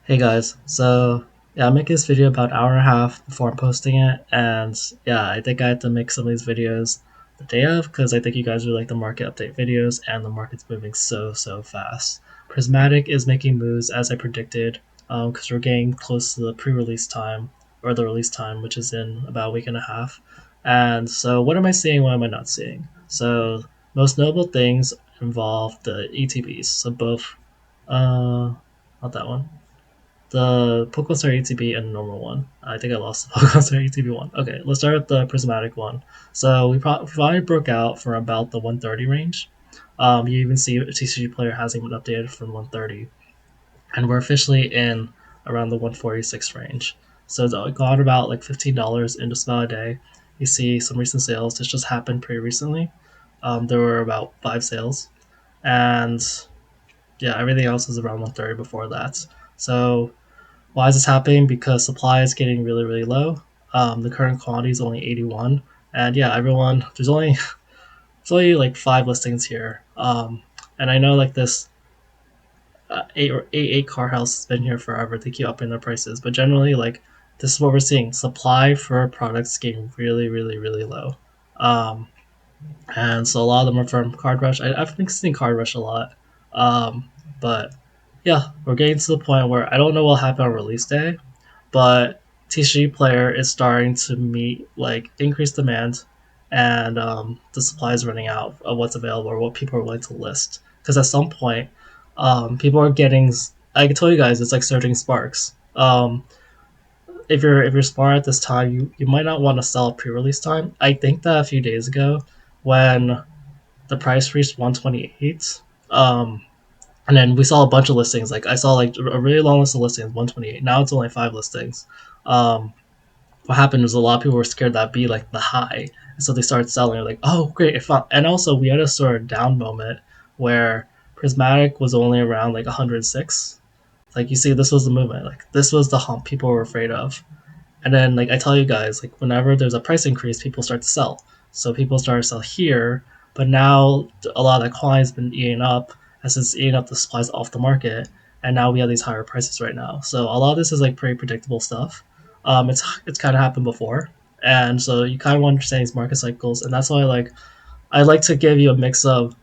Hey guys, so yeah, I'm making this video about an hour and a half before I'm posting it, and yeah, I think I had to make some of these videos the day of because I think you guys really like the market update videos, and the market's moving so fast. Prismatic is making moves as I predicted, because we're getting close to the pre-release time or the release time, which is in about a week and a half. And so, what am I seeing? What am I not seeing? So, most notable things involve the ETBs, so both, not that one, the Pokemon Star ETB and normal one. I think I lost the Pokemon Star ETB one. Okay, let's start with the Prismatic one. So we probably broke out for about the 130 range. You even see a TCG player hasn't been updated from 130, and we're officially in around the 146 range. So it's gone about like $15 in just about a day. You see some recent sales. This just happened pretty recently. There were about 5 sales, and yeah, everything else was around 130 before that. So why is this happening? Because supply is getting really low. The current quantity is only 81, and yeah, everyone there's only like 5 listings here. And I know like this eight car house has been here forever. They keep upping their prices, but generally like this is what we're seeing. Supply for products getting really low. Um, and so a lot of them are from Card Rush. I've been seeing Card Rush a lot, but yeah, we're getting to the point where I don't know what'll happen on release day, but TCG Player is starting to meet like increased demand, and the supply is running out of what's available or what people are willing to list. Because at some point, people are getting. I can tell you guys, it's like surging sparks. If you're smart at this time, you might not want to sell at pre-release time. I think that a few days ago, when the price reached 128, and then we saw a bunch of listings. Like I saw like a really long list of listings, 128. Now it's only 5 listings. Um, what happened was a lot of people were scared that'd be like the high, and so they started selling. Like, oh great, if and also we had a sort of down moment where Prismatic was only around like 106. Like you see, this was the movement. Like this was the hump people were afraid of. And then like I tell you guys, like whenever there's a price increase, people start to sell. So people start to sell here, but now a lot of that quantity has been eating up as it's eating up the supplies off the market, and now we have these higher prices right now. So a lot of this is like pretty predictable stuff. It's kind of happened before, and so you kind of want to understand these market cycles, and that's why I like to give you a mix of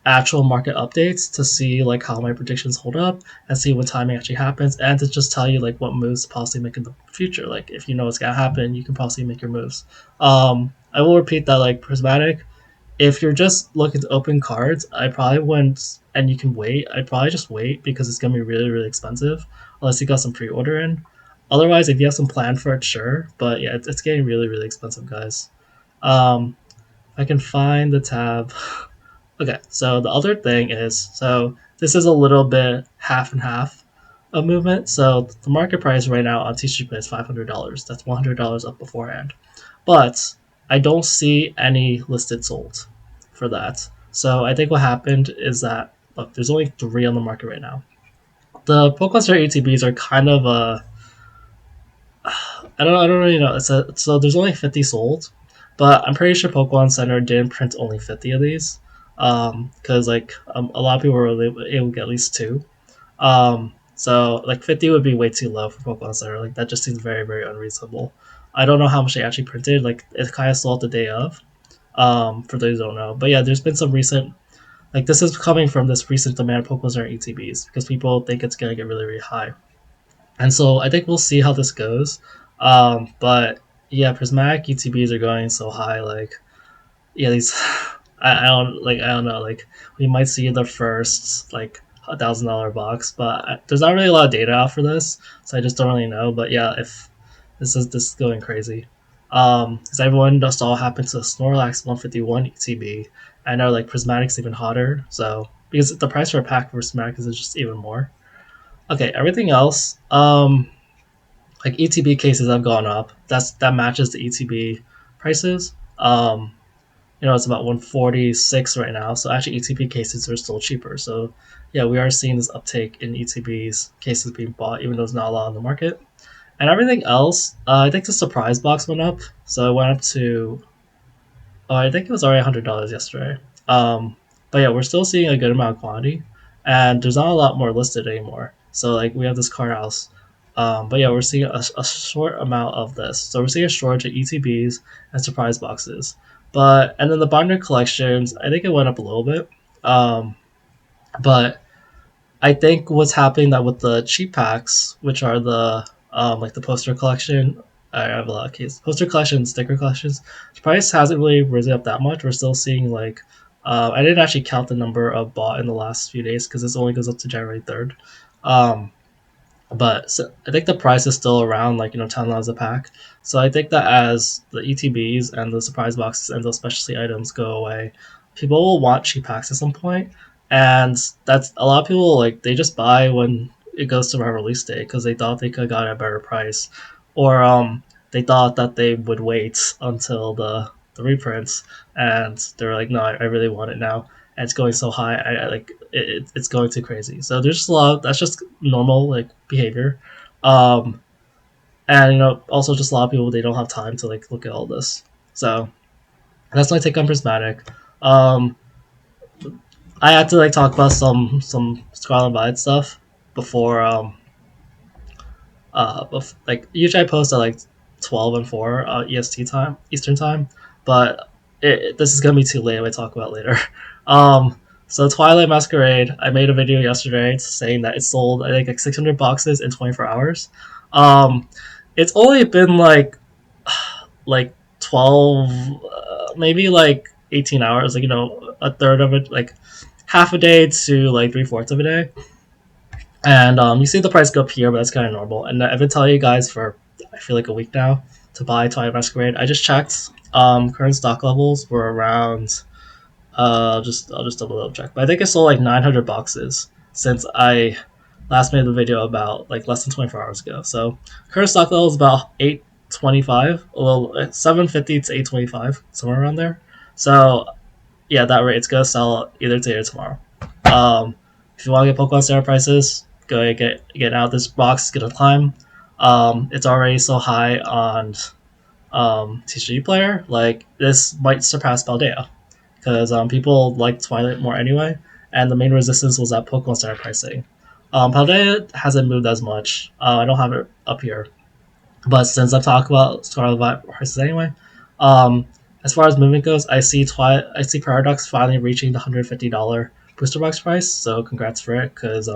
actual market updates to see like how my predictions hold up and see when timing actually happens, and to just tell you like what moves to possibly make in the future. Like if you know what's gonna happen, you can possibly make your moves. I will repeat that like Prismatic, if you're just looking to open cards, I probably wouldn't, and you can wait. I'd probably just wait because it's gonna be really expensive unless you got some pre-order in. Otherwise, if you have some plan for it, sure. But yeah, it's getting really expensive, guys. I can find the tab. Okay, so the other thing is, so this is a little bit half and half of movement. So the market price right now on TCG Play is $500. That's $100 up beforehand. But I don't see any listed sold for that. So I think what happened is that, look, there's only 3 on the market right now. The Pokemon Star ATBs are kind of a, I don't really know. So there's only 50 sold, but I'm pretty sure Pokemon Center didn't print only 50 of these, because a lot of people were able to get at least 2. So like 50 would be way too low for Pokemon Center. Like that just seems very unreasonable. I don't know how much they actually printed. Like it kind of sold the day of. For those who don't know, but yeah, there's been some recent, like this is coming from this recent demand of Pokemon Center ETBs because people think it's gonna get really high. And so I think we'll see how this goes. But yeah, prismatic UTBs are going so high. Like yeah, these I don't know. Like we might see the first like $1,000 box, but there's not really a lot of data out for this, so I just don't really know. But yeah, if this is going crazy. Because everyone just all happened to Snorlax 151 ETB. I know like Prismatic's even hotter, so because the price for a pack for Prismatic is just even more. Okay, everything else, like ETB cases have gone up. That matches the ETB prices. It's about 146 right now. So actually, ETB cases are still cheaper. So yeah, we are seeing this uptake in ETB's cases being bought, even though there's not a lot on the market. And everything else, I think the surprise box went up. So it went up to, oh, I think it was already $100 yesterday. But yeah, we're still seeing a good amount of quantity, and there's not a lot more listed anymore. So like we have this card house. But yeah, we're seeing a short amount of this. So we're seeing a shortage of ETBs and surprise boxes. But and then the binder collections, I think it went up a little bit. Um, but I think what's happening that with the cheap packs, which are the like the poster collection, I have a lot of cases. Poster collection, sticker collections, the price hasn't really risen up that much. We're still seeing like I didn't actually count the number of bought in the last few days because this only goes up to January 3rd. Um, but so I think the price is still around like $10 a pack. So I think that as the ETBs and the surprise boxes and those specialty items go away, people will want cheap packs at some point, and that's a lot of people like they just buy when it goes to our release date because they thought they could have got a better price, or they thought that they would wait until the reprints, and they're like, no, I really want it now, and it's going so high. I like it's going too crazy. So there's just a lot. That's just normal like behavior, um, and also just a lot of people they don't have time to like look at all this. So that's my take on Prismatic. Um, I had to like talk about some Scarlet Violet stuff before like usually I post at like 12 and 4 EST time, Eastern time, but this is gonna be too late. I talk about it later. So Twilight Masquerade, I made a video yesterday saying that it sold I think like 600 boxes in 24 hours. Um, it's only been like 12, maybe like 18 hours, like a third of it, like half a day to like three-fourths of a day. And you see the price go up here, but that's kind of normal. And I've been telling you guys for I feel like a week now to buy Twilight Masquerade. I just checked. Current stock levels were around. I'll just double check. But I think I sold like 900 boxes since I last made the video about like less than 24 hours ago. So current stock level is about 825, a little 750 to 825, somewhere around there. So yeah, that rate it's gonna sell either today or tomorrow. Um, if you want to get Pokemon Center prices, go ahead get out. This box is gonna climb. It's already so high on TCG player. Like this might surpass Paldea because people like Twilight more anyway, and the main resistance was that Pokemon Center pricing. Paldea hasn't moved as much. I don't have it up here, but since I've talked about Scarlet Violet prices anyway, um, as far as movement goes, I see Paradox finally reaching the $150 booster box price. So congrats for it, because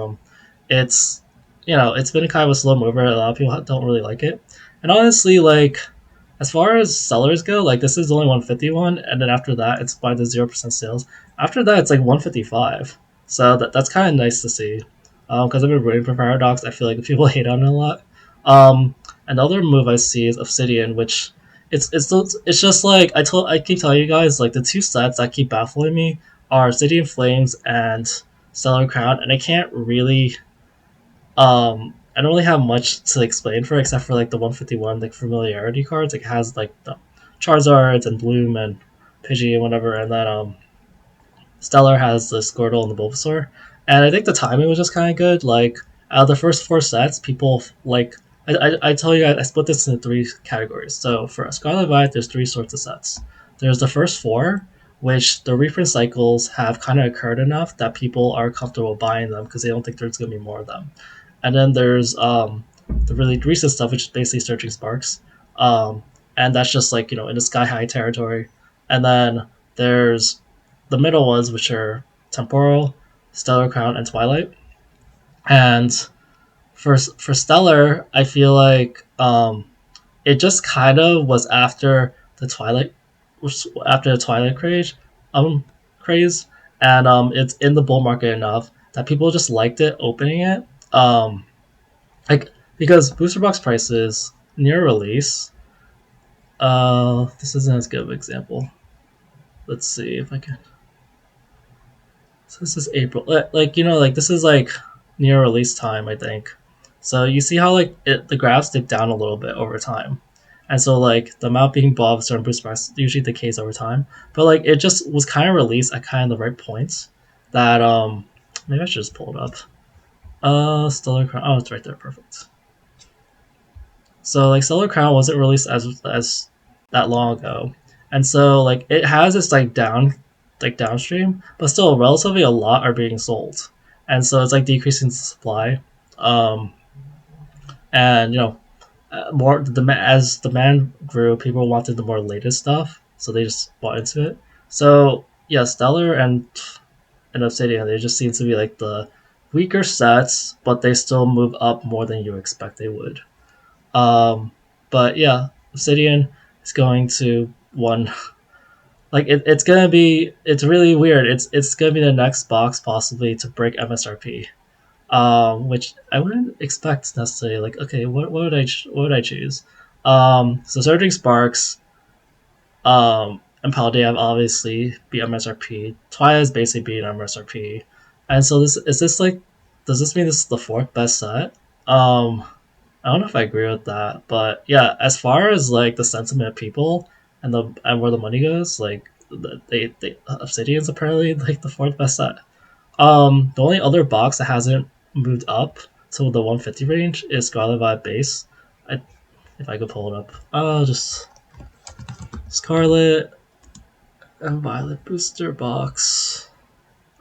it's it's been kind of a slow mover. A lot of people don't really like it, and honestly, like as far as sellers go, like this is only 151, and then after that, it's by the 0% sales. After that, it's like 155. So that's kind of nice to see, because I've been rooting for Paradox. I feel like people hate on it a lot. Um, Another move I see is Obsidian, which it's just like I keep telling you guys, like the two sets that keep baffling me are Obsidian Flames and Stellar Crown, and I don't really have much to explain for it, except for like the 151 like familiarity cards. Like it has like the Charizards and Bloom and Pidgey and whatever, and then Stellar has the Squirtle and the Bulbasaur, and I think the timing was just kind of good. Like out of the first four sets, people like I tell you, I split this into three categories. So for Scarlet Violet, there's three sorts of sets. There's the first four, which the reprint cycles have kind of occurred enough that people are comfortable buying them because they don't think there's going to be more of them. And then there's the really recent stuff, which is basically Searching Sparks, um, and that's just like in the sky high territory. And then there's the middle ones, which are Temporal, Stellar Crown, and Twilight. And for Stellar, I feel like it just kind of was after the Twilight craze, and it's in the bull market enough that people just liked it opening it. Like because booster box prices near release. This isn't as good of an example. Let's see if I can. So this is April. Like this is like near release time, I think. So you see how the graphs dip down a little bit over time, and so like the amount being bought of certain booster packs usually decays over time. But like it just was kind of released at kind of the right points. That maybe I should just pull it up. Stellar Crown. Oh, it's right there. Perfect. So like Stellar Crown wasn't released as that long ago, and so like it has this downstream, but still relatively a lot are being sold, and so it's like decreasing the supply. Um, and more as demand grew, people wanted the more latest stuff, so they just bought into it. So yeah, Stellar and Obsidian, they just seem to be like the weaker sets, but they still move up more than you expect they would. But yeah, Obsidian is going to one like it's gonna be it's really weird. It's gonna be the next box possibly to break MSRP. Which I wouldn't expect necessarily. Like, okay, what would I choose? So Surging Sparks, and Paldea obviously beat MSRP. Twilight is basically beating MSRP, and so this like, does this mean this is the fourth best set? I don't know if I agree with that, but yeah, as far as like the sentiment of people and where the money goes, like they Obsidian's apparently like the fourth best set. The only other box that hasn't moved up to the 150 range is Scarlet Vibe base. I, if I could pull it up, just Scarlet and Violet booster box.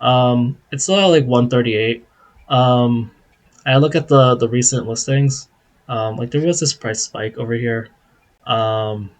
It's still at like 138. I look at the recent listings. Like there was this price spike over here. Um,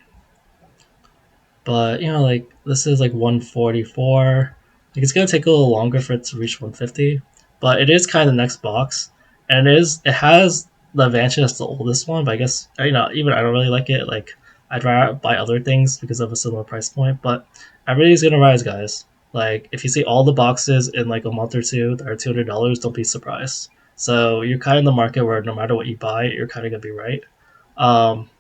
but like this is like 144. Like it's gonna take a little longer for it to reach 150, but it is kind of the next box, and it has the advantage as the oldest one. But I guess even I don't really like it. Like I'd rather buy other things because of a similar price point. But everything's gonna rise, guys. Like if you see all the boxes in like a month or two that are $200, don't be surprised. So you're kind of in the market where no matter what you buy, you're kind of gonna be right.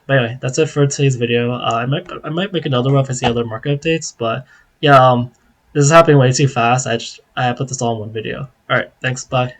But anyway, that's it for today's video. I might make another one if I see other market updates, but yeah, this is happening way too fast. I put this all in one video. All right, thanks. Bye.